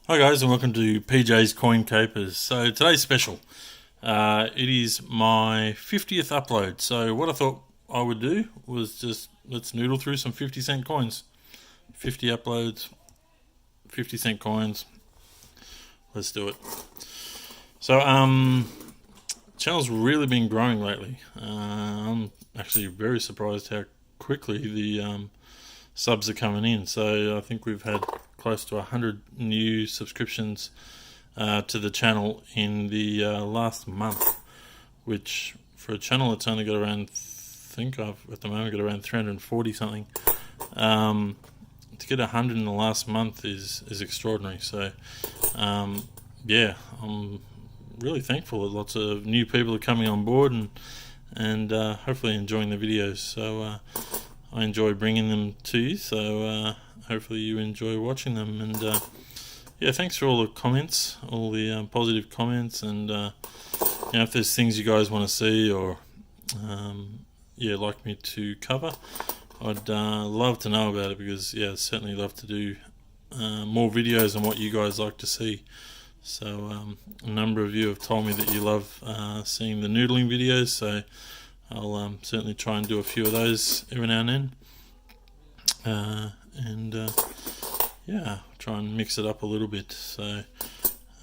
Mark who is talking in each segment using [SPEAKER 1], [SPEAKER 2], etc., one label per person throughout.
[SPEAKER 1] Hi guys, and welcome to PJ's Coin Capers. So today's special. It is my 50th upload. So what I thought I would do was just let's noodle through some 50-cent coins. 50 uploads, 50-cent coins. Let's do it. So channel's really been growing lately. I'm actually very surprised how quickly the subs are coming in. So I think we've had close to 100 new subscriptions to the channel in the last month, which for a channel that's only got around, I think I've at the moment got around 340 something. To get 100 in the last month is extraordinary. So yeah, I'm really thankful that lots of new people are coming on board and hopefully enjoying the videos. So I enjoy bringing them to you, so hopefully you enjoy watching them. And yeah, thanks for all the comments, all the positive comments, and if there's things you guys want to see or yeah, like me to cover, I'd love to know about it, because yeah, I'd certainly love to do more videos on what you guys like to see. So a number of you have told me that you love seeing the noodling videos, so I'll certainly try and do a few of those every now and then, yeah, try and mix it up a little bit. So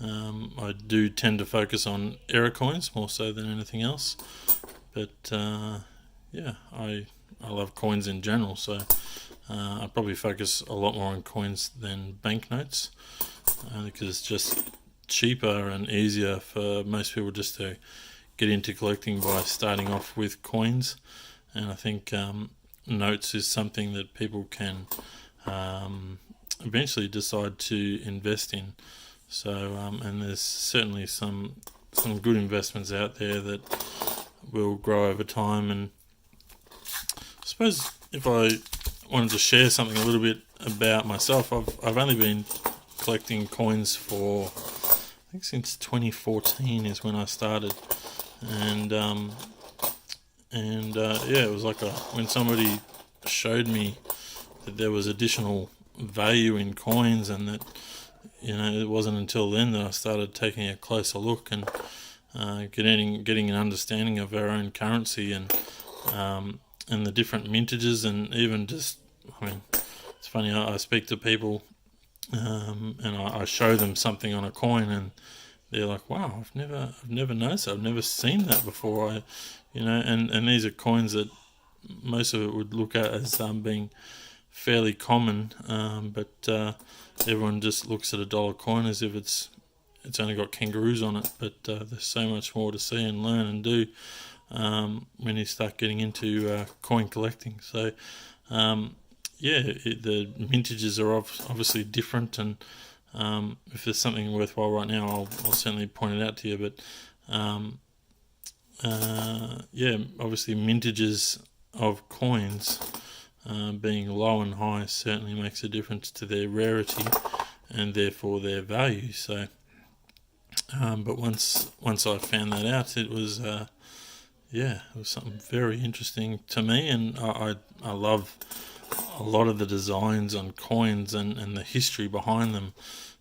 [SPEAKER 1] I do tend to focus on error coins more so than anything else, but yeah, I love coins in general, so I probably focus a lot more on coins than banknotes, because it's just cheaper and easier for most people just to get into collecting by starting off with coins. And I think notes is something that people can eventually decide to invest in. So and there's certainly some good investments out there that will grow over time. And I suppose if I wanted to share something a little bit about myself, I've only been collecting coins for, I think, since 2014 is when I started. And yeah, it was like when somebody showed me that there was additional value in coins, and that it wasn't until then that I started taking a closer look and getting an understanding of our own currency and the different mintages, and even just, I mean, it's funny, I speak to people and I show them something on a coin, and they're like, "Wow, I've never noticed. I've never seen that before." And these are coins that most of it would look at as being fairly common, but everyone just looks at a dollar coin as if it's only got kangaroos on it. But there's so much more to see and learn and do when you start getting into coin collecting. So yeah, the mintages are obviously different, and if there's something worthwhile right now, I'll certainly point it out to you. But yeah, obviously mintages of coins being low and high certainly makes a difference to their rarity and therefore their value. So but once I found that out, it was yeah, it was something very interesting to me, and I love a lot of the designs on coins and the history behind them,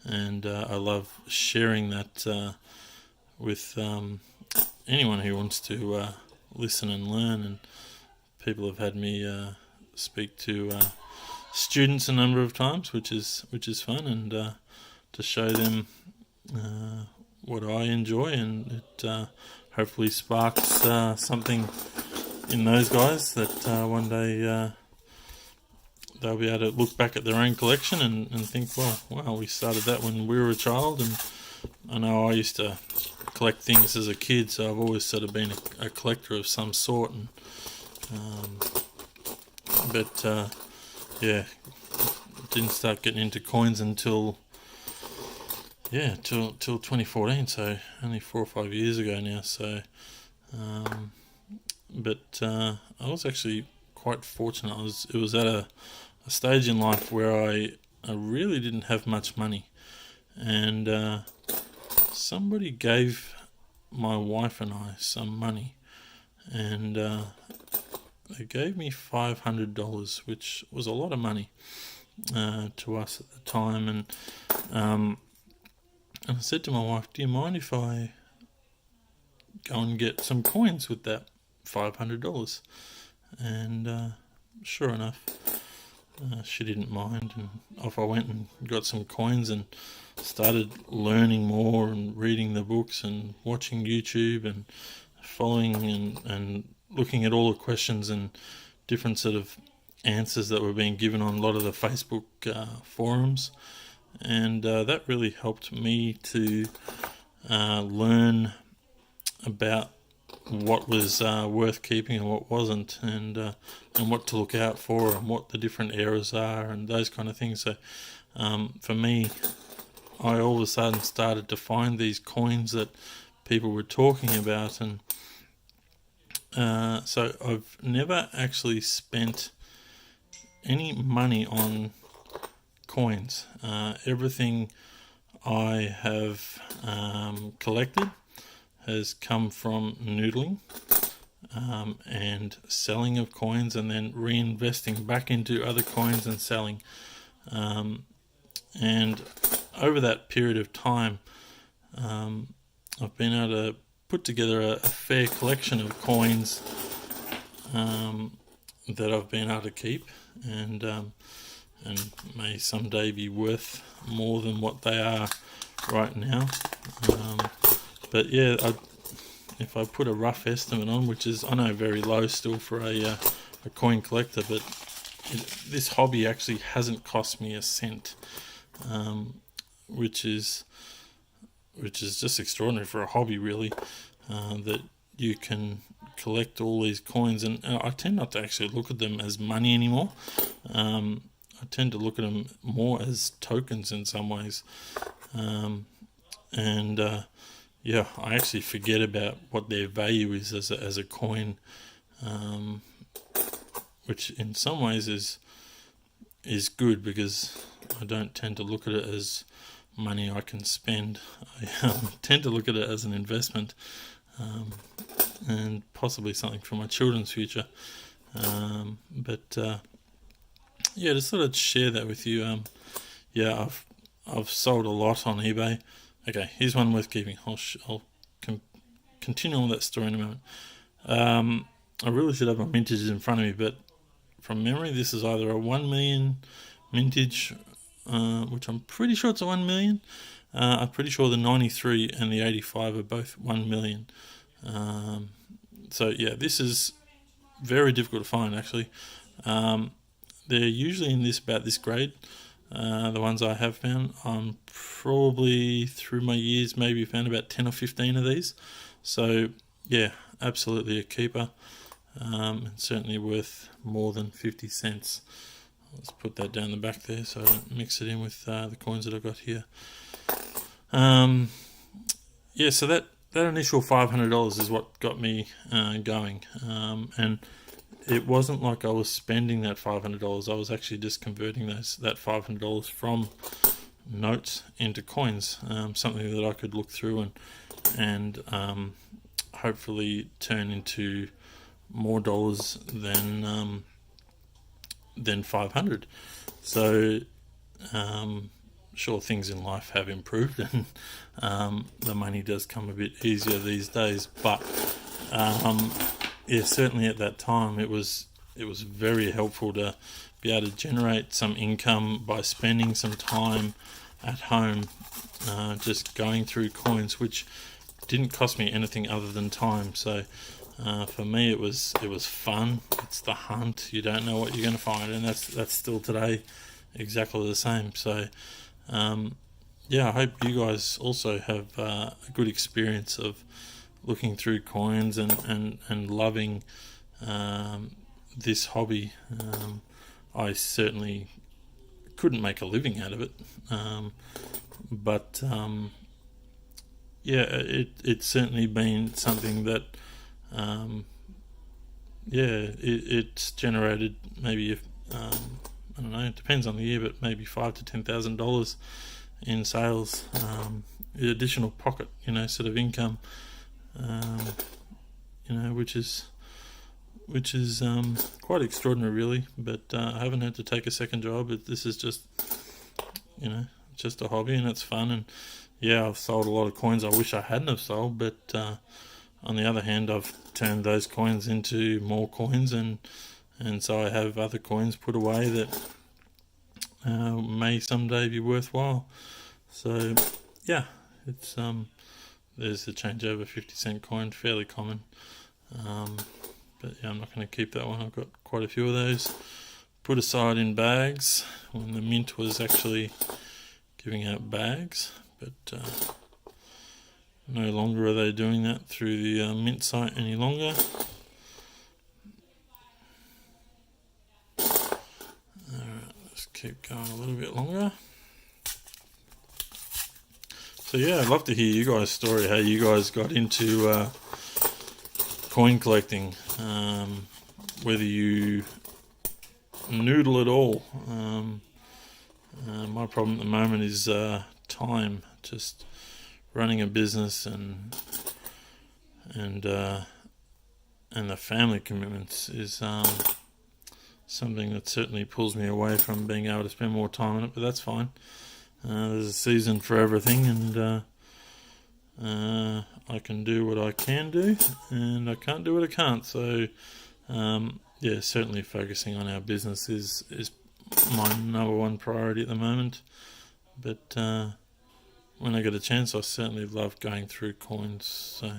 [SPEAKER 1] and I love sharing that with anyone who wants to listen and learn. And people have had me speak to students a number of times, which is fun, and to show them what I enjoy, and it hopefully sparks something in those guys that one day they'll be able to look back at their own collection and think, well, wow, we started that when we were a child. And I know I used to collect things as a kid, so I've always sort of been a collector of some sort. And but yeah, didn't start getting into coins until 2014, so only 4 or 5 years ago now. So but I was actually quite fortunate. It was at a stage in life where I really didn't have much money, and somebody gave my wife and I some money, and they gave me $500, which was a lot of money to us at the time. And And I said to my wife, do you mind if I go and get some coins with that $500? And sure enough, she didn't mind, and off I went and got some coins and started learning more and reading the books and watching YouTube and following and looking at all the questions and different sort of answers that were being given on a lot of the Facebook forums. And that really helped me to learn about what was worth keeping and what wasn't, and what to look out for and what the different errors are and those kind of things. So for me, I all of a sudden started to find these coins that people were talking about, and so I've never actually spent any money on coins. Everything I have collected has come from noodling and selling of coins, and then reinvesting back into other coins and selling. And over that period of time, I've been able to put together a fair collection of coins that I've been able to keep, and may someday be worth more than what they are right now. But yeah, if I put a rough estimate on, which is, I know, very low still for a coin collector, but this hobby actually hasn't cost me a cent, which is just extraordinary for a hobby, really, that you can collect all these coins. And I tend not to actually look at them as money anymore. I tend to look at them more as tokens in some ways, yeah, I actually forget about what their value is as a coin, which in some ways is good, because I don't tend to look at it as money I can spend. I tend to look at it as an investment, and possibly something for my children's future. Yeah, to sort of share that with you. Yeah, I've sold a lot on eBay. Okay, here's one worth keeping. I'll continue on with that story in a moment. I really should have my mintages in front of me, but from memory, this is either a 1 million mintage, which I'm pretty sure it's a 1 million. I'm pretty sure the 93 and the 85 are both 1 million. So yeah, this is very difficult to find, actually. They're usually in about this grade. The ones I have found, I'm probably through my years maybe found about 10 or 15 of these. So yeah, absolutely a keeper, and certainly worth more than 50 cents. Let's put that down the back there so I don't mix it in with the coins that I've got here. Yeah, so that initial $500 is what got me going, and it wasn't like I was spending that $500. I was actually just converting that $500 from notes into coins, something that I could look through and hopefully turn into more dollars than 500. So sure, things in life have improved, and the money does come a bit easier these days, but yeah, certainly at that time it was very helpful to be able to generate some income by spending some time at home, just going through coins, which didn't cost me anything other than time. So for me, it was fun. It's the hunt. You don't know what you're going to find, and that's still today exactly the same. So yeah, I hope you guys also have a good experience of looking through coins and loving this hobby. I certainly couldn't make a living out of it, but yeah, it's certainly been something that yeah, it's generated maybe I don't know, it depends on the year, but maybe $5,000 to $10,000 in sales, additional pocket, sort of income, which is quite extraordinary, really. But I haven't had to take a second job. This is just just a hobby and it's fun. And yeah, I've sold a lot of coins I wish I hadn't have sold, but on the other hand, I've turned those coins into more coins, and so I have other coins put away that may someday be worthwhile. So yeah, it's there's the changeover 50-cent coin, fairly common. But yeah, I'm not going to keep that one. I've got quite a few of those put aside in bags when the mint was actually giving out bags, but no longer are they doing that through the mint site any longer. Alright, let's keep going a little bit longer. So yeah, I'd love to hear you guys' story, how you guys got into coin collecting, whether you noodle at all. My problem at the moment is time, just running a business and the family commitments is something that certainly pulls me away from being able to spend more time on it, but that's fine. There's a season for everything, and I can do what I can do, and I can't do what I can't. So, yeah, certainly focusing on our business is my number one priority at the moment. But when I get a chance, I certainly love going through coins. So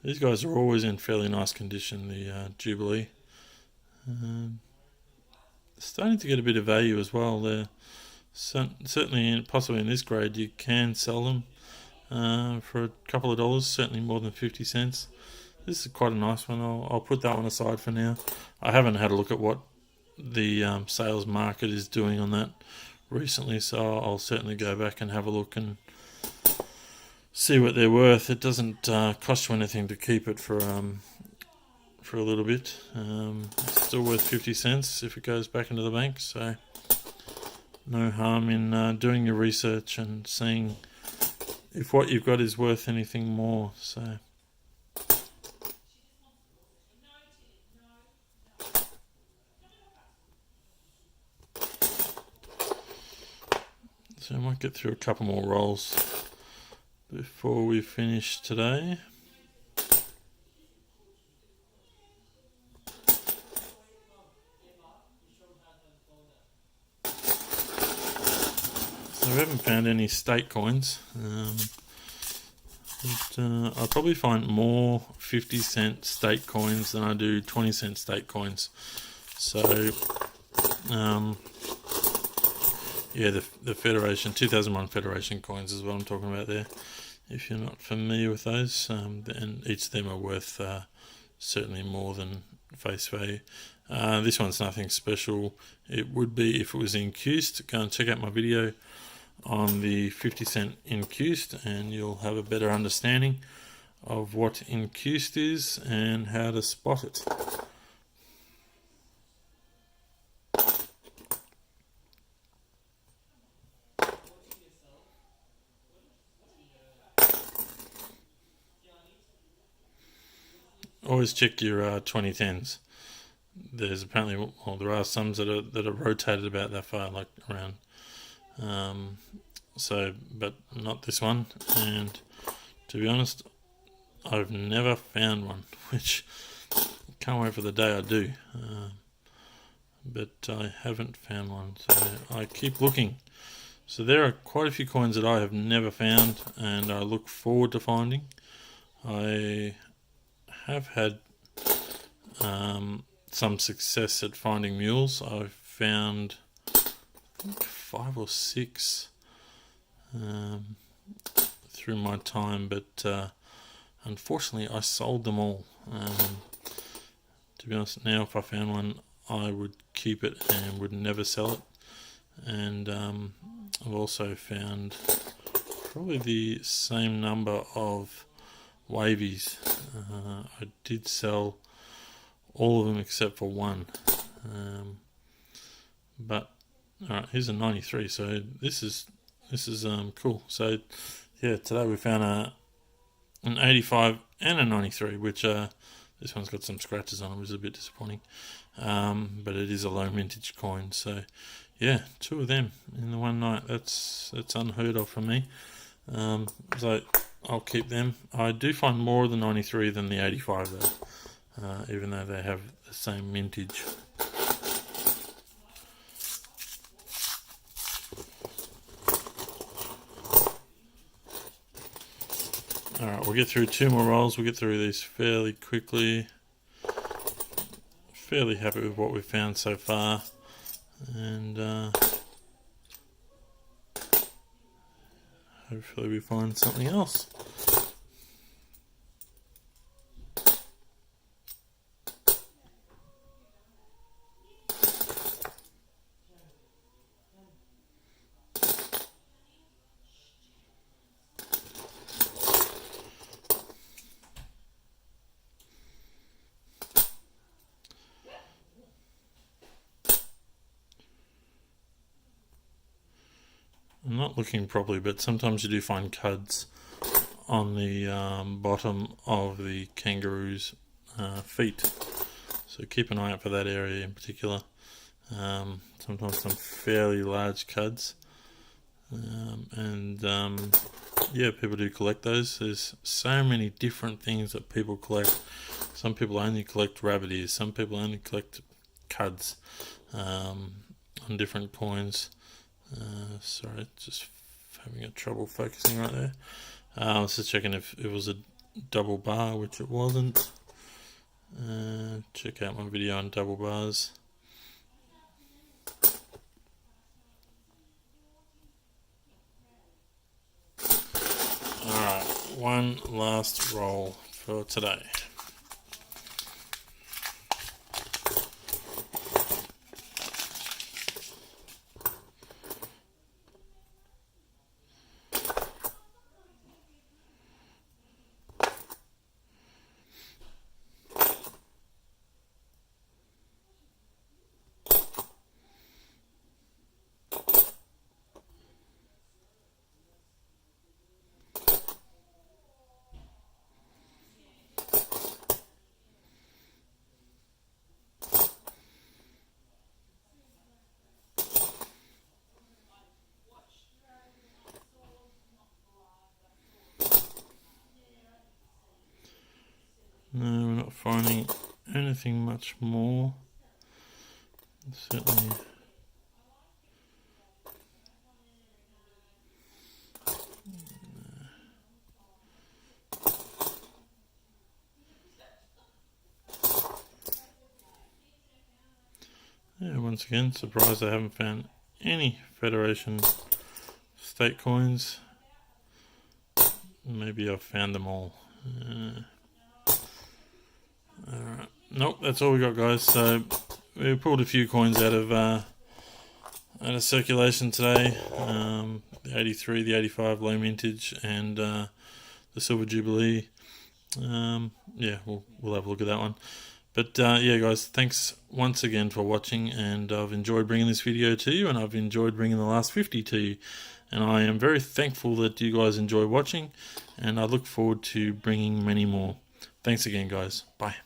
[SPEAKER 1] these guys are always in fairly nice condition. The Jubilee. Starting to get a bit of value as well. They're certainly, possibly in this grade, you can sell them for a couple of dollars, certainly more than 50 cents. This is quite a nice one. I'll put that one aside for now. I haven't had a look at what the sales market is doing on that recently, so I'll certainly go back and have a look and see what they're worth. It doesn't cost you anything to keep it for a little bit. It's still worth 50 cents if it goes back into the bank, so no harm in doing your research and seeing if what you've got is worth anything more. So I might get through a couple more rolls before we finish today. So we haven't found any state coins, but I'll probably find more 50-cent state coins than I do 20-cent state coins. So yeah, the Federation 2001 Federation coins is what I'm talking about there. If you're not familiar with those, and each of them are worth certainly more than face value. This one's nothing special. It would be if it was incused. Go and check out my video on the 50-cent incused, and you'll have a better understanding of what incused is and how to spot it. Always check your 2010s. There's apparently, well, there are some that are rotated about that far, like around. So, but not this one. And to be honest, I've never found one, which can't wait for the day I do. But I haven't found one, so I keep looking. So there are quite a few coins that I have never found, and I look forward to finding. I have had some success at finding mules. I've found, I think, 5 or 6 through my time, but unfortunately I sold them all. To be honest, now if I found one, I would keep it and would never sell it. And I've also found probably the same number of wavies. I did sell all of them except for one. But alright, here's a 93, so this is cool. So yeah, today we found an 85 and a 93, which are This one's got some scratches on it, which is a bit disappointing. But it is a low mintage coin, so yeah, 2 of them in the one night. That's unheard of for me. So I'll keep them. I do find more of the 93 than the 85 though, even though they have the same mintage. Alright, we'll get through 2 more rolls. We'll get through these fairly quickly. Fairly happy with what we've found so far. And hopefully we find something else. I'm not looking properly, but sometimes you do find cuds on the bottom of the kangaroo's feet. So keep an eye out for that area in particular. Sometimes some fairly large cuds. Yeah, people do collect those. There's so many different things that people collect. Some people only collect rabbit ears. Some people only collect cuds on different coins. Sorry, just having a trouble focusing right there. I was just checking if it was a double bar, which it wasn't. Check out my video on double bars. Alright, one last roll for today. No, we're not finding anything much more. Certainly. Yeah, once again, surprised I haven't found any Federation state coins. Maybe I've found them all. Alright, nope, that's all we got, guys. So we pulled a few coins out of circulation today. The 83, the 85 low mintage, and the Silver Jubilee. Yeah, we'll have a look at that one. But yeah, guys, thanks once again for watching, and I've enjoyed bringing this video to you, and I've enjoyed bringing the last 50 to you. And I am very thankful that you guys enjoy watching, and I look forward to bringing many more. Thanks again, guys. Bye.